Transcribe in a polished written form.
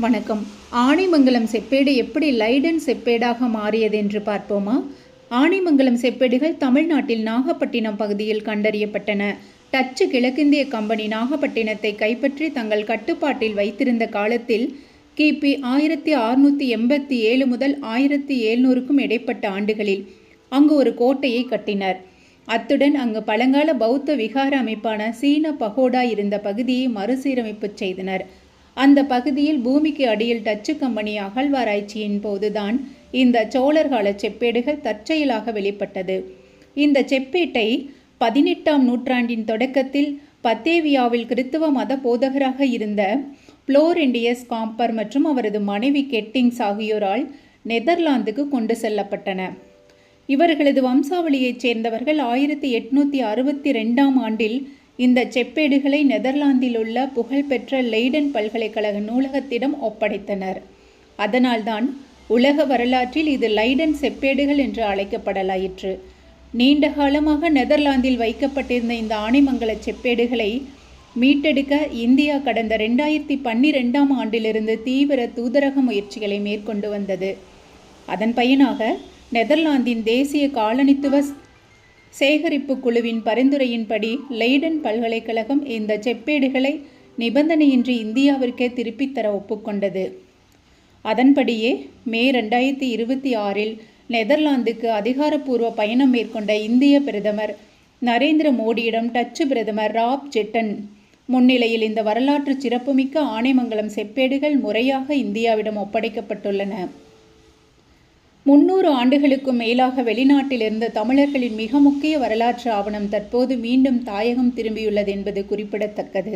வணக்கம். ஆனைமங்கலம் செப்பேடு எப்படி லைடன் செப்பேடாக மாறியது என்று பார்ப்போமா? ஆனைமங்கலம் செப்பேடுகள் தமிழ்நாட்டில் நாகப்பட்டினம் பகுதியில் கண்டறியப்பட்டன. டச்சு கிழக்கிந்திய கம்பெனி நாகப்பட்டினத்தை கைப்பற்றி தங்கள் கட்டுப்பாட்டில் வைத்திருந்த காலத்தில் கிபி 1687 முதல் 1700க்கும் இடைப்பட்ட ஆண்டுகளில் அங்கு ஒரு கோட்டையை கட்டினர். அத்துடன் அங்கு பழங்கால பௌத்த விகார அமைப்பான சீன பகோடா இருந்த பகுதியை மறுசீரமைப்பு செய்தனர். அந்த பகுதியில் பூமிக்கு அடியில் டச்சு கம்பெனி அகழ்வாராய்ச்சியின் போதுதான் இந்த சோழர் கால செப்பேடுகள் தற்செயலாக வெளிப்பட்டது. இந்த செப்பேட்டை 18ஆம் நூற்றாண்டின் தொடக்கத்தில் பத்தேவியாவில் கிறித்துவ மத போதகராக இருந்த புளோரெண்டியஸ் காம்பர் மற்றும் அவரது மனைவி கெட்டிங்ஸ் ஆகியோரால் நெதர்லாந்துக்கு கொண்டு செல்லப்பட்டன. இவர்களது வம்சாவளியைச் சேர்ந்தவர்கள் 1862ஆம் ஆண்டில் இந்த செப்பேடுகளை நெதர்லாந்தில் உள்ள புகழ்பெற்ற லெய்டன் பல்கலைக்கழக நூலகத்திடம் ஒப்படைத்தனர். அதனால்தான் உலக வரலாற்றில் இது லைடன் செப்பேடுகள் என்று அழைக்கப்படலாயிற்று. நீண்ட காலமாக நெதர்லாந்தில் வைக்கப்பட்டிருந்த இந்த ஆனைமங்கல செப்பேடுகளை மீட்டெடுக்க இந்தியா கடந்த 2012ஆம் ஆண்டிலிருந்து தீவிர தூதரக முயற்சிகளை மேற்கொண்டு வந்தது. அதன் பயனாக நெதர்லாந்தின் தேசிய காலனித்துவ சேகரிப்பு குழுவின் பரிந்துரையின்படி லெய்டன் பல்கலைக்கழகம் இந்த செப்பேடுகளை நிபந்தனையின்றி இந்தியாவிற்கே திருப்பித் தர ஒப்புக்கொண்டது. அதன்படியே மே 2026இல் நெதர்லாந்துக்கு அதிகாரப்பூர்வ பயணம் மேற்கொண்ட இந்திய பிரதமர் நரேந்திர மோடியிடம் டச்சு பிரதமர் ராப் ஜெட்டன் முன்னிலையில் இந்த வரலாற்று சிறப்புமிக்க ஆனைமங்கலம் செப்பேடுகள் முறையாக இந்தியாவிடம் ஒப்படைக்கப்பட்டுள்ளன. 300 ஆண்டுகளுக்கும் மேலாக வெளிநாட்டில் இருந்த தமிழர்களின் மிக முக்கிய வரலாற்று ஆவணம் தற்போது மீண்டும் தாயகம் திரும்பியுள்ளது என்பது குறிப்பிடத்தக்கது.